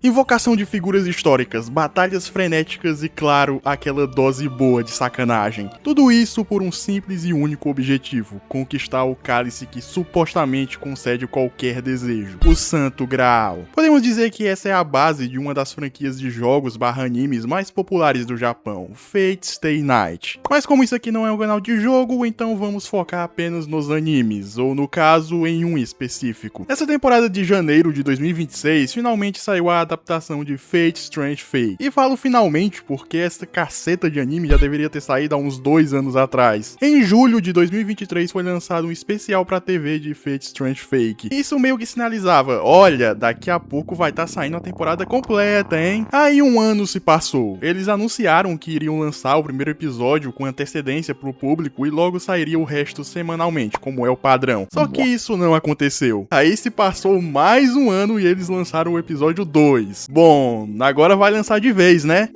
Invocação de figuras históricas, batalhas frenéticas e, claro, aquela dose boa de sacanagem. Tudo isso por um simples e único objetivo: conquistar o cálice que supostamente concede qualquer desejo, o Santo Graal. Podemos dizer que essa é a base de uma das franquias de jogos / animes mais populares do Japão, Fate Stay Night. Mas como isso aqui não é um canal de jogo, então vamos focar apenas nos animes, ou no caso, em um específico. Nessa temporada de janeiro de 2026, finalmente saiu a adaptação de Fate Strange Fate. E falo finalmente porque essa caceta de anime já deveria ter saído há uns 2 anos atrás. Em julho de 2023 foi lançado um especial pra TV de Fate Strange Fate. Isso meio que sinalizava: olha, daqui a pouco vai estar saindo a temporada completa, hein? Aí um ano se passou. Eles anunciaram que iriam lançar o primeiro episódio com antecedência pro público e logo sairia o resto semanalmente, como é o padrão. Só que isso não aconteceu. Aí se passou mais um ano e eles lançaram o episódio 2. Bom, agora vai lançar de vez, né?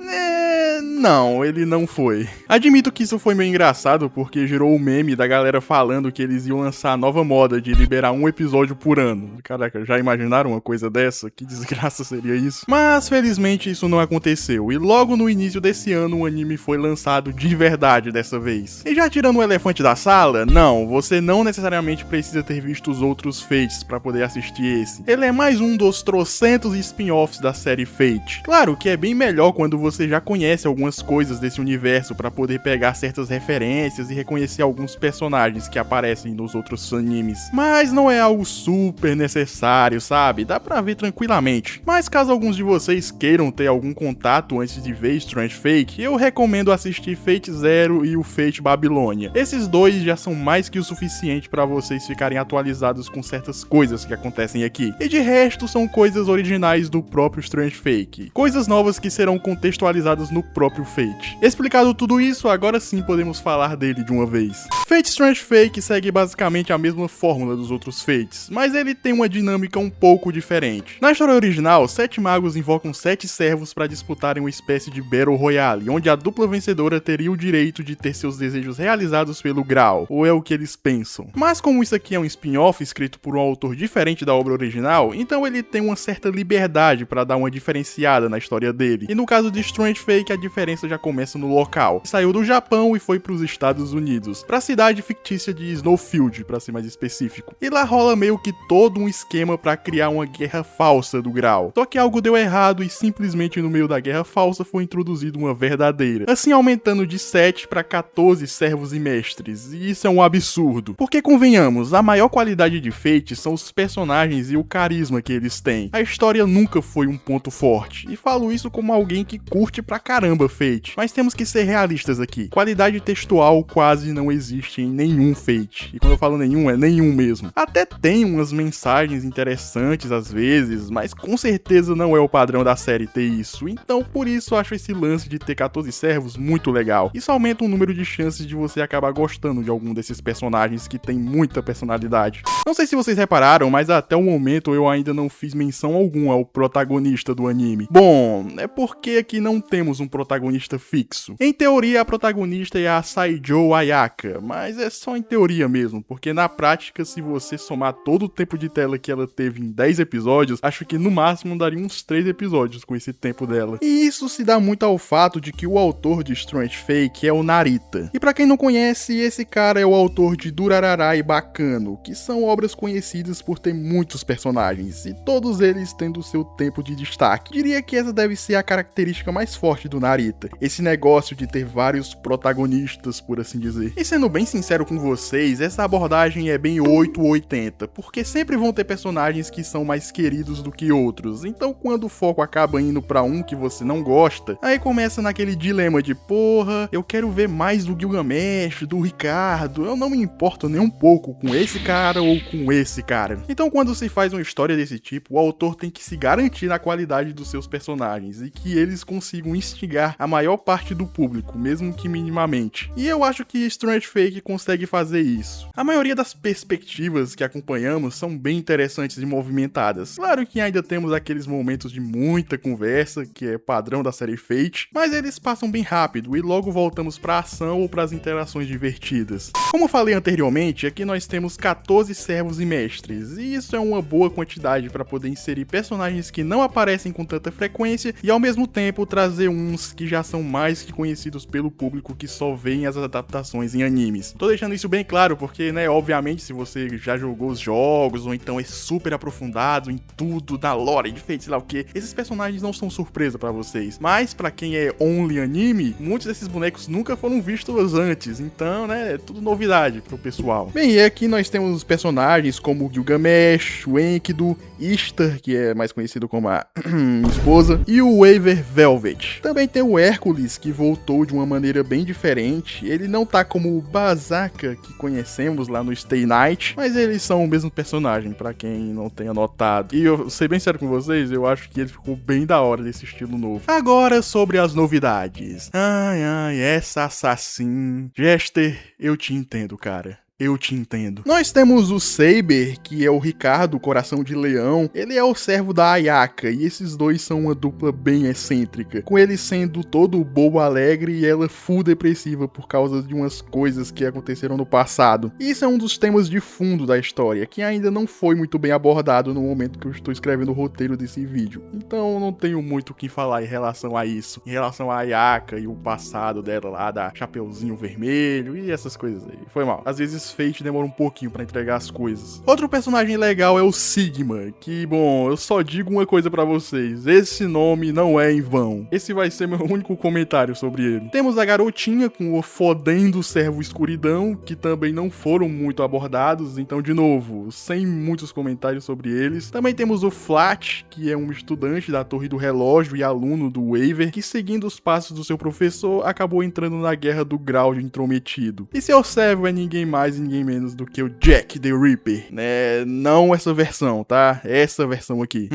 Não, ele não foi. Admito que isso foi meio engraçado porque gerou o meme da galera falando que eles iam lançar a nova moda de liberar um episódio por ano. Caraca, já imaginaram uma coisa dessa? Que desgraça seria isso? Mas felizmente isso não aconteceu e logo no início desse ano o anime foi lançado de verdade dessa vez. E já tirando o elefante da sala, não, você não necessariamente precisa ter visto os outros Fates pra poder assistir esse. Ele é mais um dos trocentos spin-offs da série Fate. Claro que é bem melhor quando você já conhece algumas coisas desse universo pra poder pegar certas referências e reconhecer alguns personagens que aparecem nos outros animes. Mas não é algo super necessário, sabe? Dá pra ver tranquilamente. Mas caso alguns de vocês queiram ter algum contato antes de ver Strange Fate, eu recomendo assistir Fate Zero e o Fate Babilônia. Esses dois já são mais que o suficiente pra vocês ficarem atualizados com certas coisas que acontecem aqui. E de resto são coisas originais do próprio Strange Fate. Coisas novas que serão contextualizadas no próprio Fate. Explicado tudo isso, agora sim podemos falar dele de uma vez. Fate Strange Fate segue basicamente a mesma fórmula dos outros Fates, mas ele tem uma dinâmica um pouco diferente. Na história original, 7 magos invocam 7 servos para disputarem uma espécie de Battle Royale, onde a dupla vencedora teria o direito de ter seus desejos realizados pelo Graal, ou é o que eles pensam. Mas como isso aqui é um spin-off escrito por um autor diferente da obra original, então ele tem uma certa liberdade para dar uma diferenciada na história dele. E no caso de Strange Fate, a diferença já começa no local. Saiu do Japão e foi para os Estados Unidos, para a cidade fictícia de Snowfield, para ser mais específico. E lá rola meio que todo um esquema para criar uma guerra falsa do Graal. Só que algo deu errado e simplesmente no meio da guerra falsa foi introduzida uma verdadeira, assim aumentando de 7 para 14 servos e mestres. E isso é um absurdo. Porque convenhamos, a maior qualidade de Fate são os personagens e o carisma que eles têm. A história nunca foi um ponto forte. E falo isso como alguém que curte pra caramba Fate. Mas temos que ser realistas aqui. Qualidade textual quase não existe em nenhum Fate. E quando eu falo nenhum, é nenhum mesmo. Até tem umas mensagens interessantes às vezes, mas com certeza não é o padrão da série ter isso. Então por isso acho esse lance de ter 14 servos muito legal. Isso aumenta o número de chances de você acabar gostando de algum desses personagens que tem muita personalidade. Não sei se vocês repararam, mas até o momento eu ainda não fiz menção alguma ao protagonista do anime. Bom, é porque aqui não temos um protagonista fixo. Em teoria, a protagonista é a Saijou Ayaka, mas é só em teoria mesmo, porque na prática, se você somar todo o tempo de tela que ela teve em 10 episódios, acho que no máximo daria uns 3 episódios com esse tempo dela. E isso se dá muito ao fato de que o autor de Strange Fate é o Narita. E pra quem não conhece, esse cara é o autor de Durarara e Bakano, que são obras conhecidas por ter muitos personagens, e todos eles tendo seu tempo de destaque. Diria que essa deve ser a característica mais forte do Narita, esse negócio de ter vários protagonistas, por assim dizer. E sendo bem sincero com vocês, essa abordagem é bem 8 ou 80, porque sempre vão ter personagens que são mais queridos do que outros, então quando o foco acaba indo pra um que você não gosta, aí começa naquele dilema de porra, eu quero ver mais do Gilgamesh, do Ricardo, eu não me importo nem um pouco com esse cara ou com esse cara. Então quando se faz uma história desse tipo, o autor tem que se garantir na qualidade dos seus personagens e que eles consigam instigar a maior parte do público, mesmo que minimamente. E eu acho que Stranger Fake consegue fazer isso. A maioria das perspectivas que acompanhamos são bem interessantes e movimentadas. Claro que ainda temos aqueles momentos de muita conversa, que é padrão da série Fate, mas eles passam bem rápido e logo voltamos pra ação ou pras interações divertidas. Como falei anteriormente, aqui nós temos 14 servos e mestres, e isso é uma boa quantidade para poder inserir personagens que não aparecem com tanta frequência e ao mesmo tempo trazer uns que já são mais que conhecidos pelo público que só vê as adaptações em animes. Tô deixando isso bem claro porque, né, obviamente se você já jogou os jogos ou então é super aprofundado em tudo da lore de Fate, sei lá o que, esses personagens não são surpresa pra vocês. Mas pra quem é only anime, muitos desses bonecos nunca foram vistos antes, então, né, é tudo novidade pro pessoal. Bem, e aqui nós temos personagens como Gilgamesh, o Enkidu, Ishtar, que é mais conhecido como a esposa, e o Waver Velvet. Também tem o Hércules, que voltou de uma maneira bem diferente. Ele não tá como o Bazaka que conhecemos lá no Stay Night, mas eles são o mesmo personagem, pra quem não tenha notado. E eu, ser bem sério com vocês, eu acho que ele ficou bem da hora desse estilo novo. Agora sobre as novidades. Ai, essa assassin. Jester, eu te entendo, cara. Eu te entendo. Nós temos o Saber, que é o Ricardo, Coração de Leão. Ele é o servo da Ayaka, e esses dois são uma dupla bem excêntrica. Com ele sendo todo bobo alegre e ela full depressiva por causa de umas coisas que aconteceram no passado. E isso é um dos temas de fundo da história, que ainda não foi muito bem abordado no momento que eu estou escrevendo o roteiro desse vídeo. Então eu não tenho muito o que falar em relação a isso. Em relação a Ayaka e o passado dela lá, da Chapeuzinho Vermelho e essas coisas aí. Foi mal. Às vezes Fate demora um pouquinho pra entregar as coisas. Outro personagem legal é o Sigma, que, bom, eu só digo uma coisa pra vocês, esse nome não é em vão. Esse vai ser meu único comentário sobre ele. Temos a garotinha com o fodendo servo escuridão, que também não foram muito abordados, então, de novo, sem muitos comentários sobre eles. Também temos o Flat, que é um estudante da Torre do Relógio e aluno do Waver, que, seguindo os passos do seu professor, acabou entrando na guerra do Grau de Intrometido. E seu servo é ninguém mais e ninguém menos do que o Jack the Ripper, né? Não essa versão, tá? Essa versão aqui.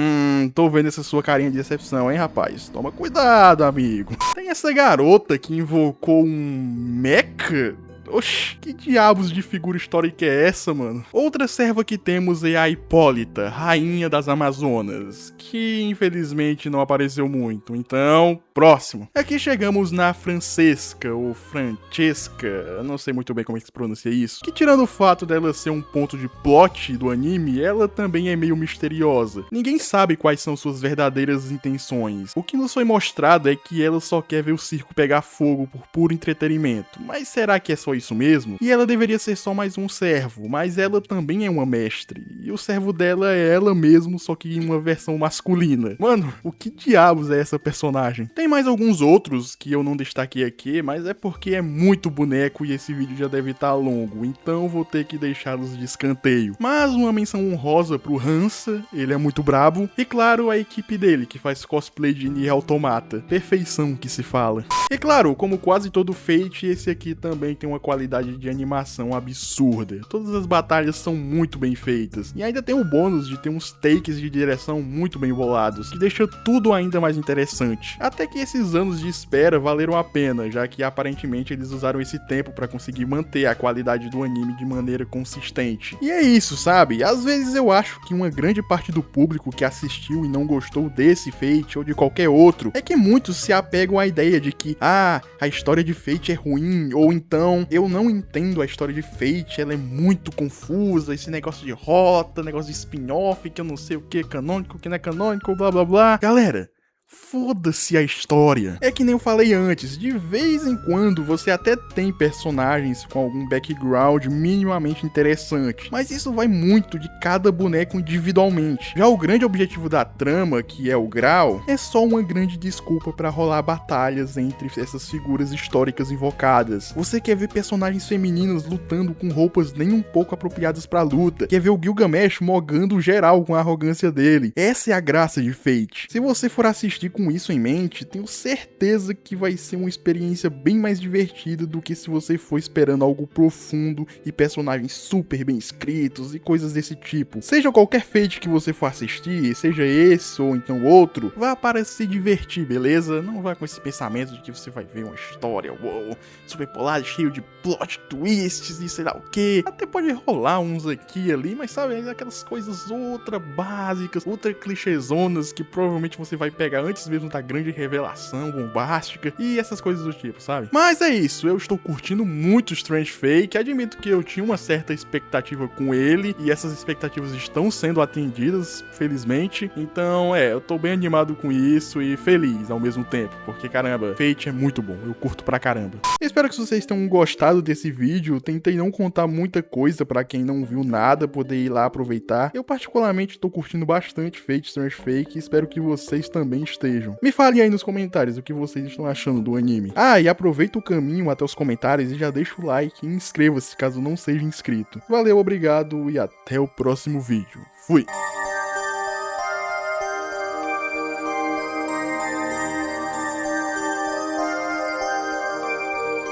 Tô vendo essa sua carinha de decepção, hein, rapaz? Toma cuidado, amigo. Tem essa garota que invocou um mecha? Oxi, que diabos de figura histórica é essa, mano? Outra serva que temos é a Hipólita, rainha das Amazonas, que infelizmente não apareceu muito. Então, próximo. Aqui chegamos na Francesca, ou Francesca, eu não sei muito bem como é que se pronuncia isso, que tirando o fato dela ser um ponto de plot do anime, ela também é meio misteriosa. Ninguém sabe quais são suas verdadeiras intenções. O que nos foi mostrado é que ela só quer ver o circo pegar fogo por puro entretenimento. Mas será que é só isso mesmo? E ela deveria ser só mais um servo, mas ela também é uma mestre. E o servo dela é ela mesmo, só que em uma versão masculina. Mano, o que diabos é essa personagem? Tem mais alguns outros que eu não destaquei aqui, mas é porque é muito boneco e esse vídeo já deve estar longo, então vou ter que deixá-los de escanteio. Mas uma menção honrosa pro Hansa, ele é muito brabo. E claro, a equipe dele, que faz cosplay de Nier Automata. Perfeição que se fala. E claro, como quase todo Fate, esse aqui também tem uma qualidade de animação absurda. Todas as batalhas são muito bem feitas. E ainda tem o bônus de ter uns takes de direção muito bem bolados, que deixa tudo ainda mais interessante. Até que esses anos de espera valeram a pena, já que aparentemente eles usaram esse tempo pra conseguir manter a qualidade do anime de maneira consistente. E é isso, sabe? Às vezes eu acho que uma grande parte do público que assistiu e não gostou desse Fate ou de qualquer outro, é que muitos se apegam à ideia de que, a história de Fate é ruim, ou então, eu não entendo a história de Fate, ela é muito confusa, esse negócio de rota, negócio de spin-off, que eu não sei o que é canônico, o que não é canônico, blá blá blá. Galera, foda-se a história. É que nem eu falei antes, de vez em quando você até tem personagens com algum background minimamente interessante, mas isso vai muito de cada boneco individualmente. Já o grande objetivo da trama, que é o Grau, é só uma grande desculpa pra rolar batalhas entre essas figuras históricas invocadas. Você quer ver personagens femininas lutando com roupas nem um pouco apropriadas pra luta, quer ver o Gilgamesh mogando geral com a arrogância dele. Essa é a graça de Fate. Se você for assistir assistir com isso em mente, tenho certeza que vai ser uma experiência bem mais divertida do que se você for esperando algo profundo e personagens super bem escritos e coisas desse tipo. Seja qualquer Fate que você for assistir, seja esse ou então outro, vá para se divertir, beleza? Não vá com esse pensamento de que você vai ver uma história, uou, super polada, cheio de plot twists e sei lá o que. Até pode rolar uns aqui e ali, mas sabe, aquelas coisas ultra básicas, ultra clichêzonas que provavelmente você vai pegar antes mesmo da grande revelação bombástica e essas coisas do tipo, sabe? Mas é isso, eu estou curtindo muito Strange Fate, admito que eu tinha uma certa expectativa com ele e essas expectativas estão sendo atendidas, felizmente. Então, eu tô bem animado com isso e feliz ao mesmo tempo, porque caramba, Fate é muito bom, eu curto pra caramba. Espero que vocês tenham gostado desse vídeo, tentei não contar muita coisa pra quem não viu nada, poder ir lá aproveitar. Eu particularmente tô curtindo bastante Fate Strange Fate e espero que vocês também estejam. Me falem aí nos comentários o que vocês estão achando do anime. Ah, e aproveita o caminho até os comentários e já deixa o like e inscreva-se caso não seja inscrito. Valeu, obrigado e até o próximo vídeo. Fui!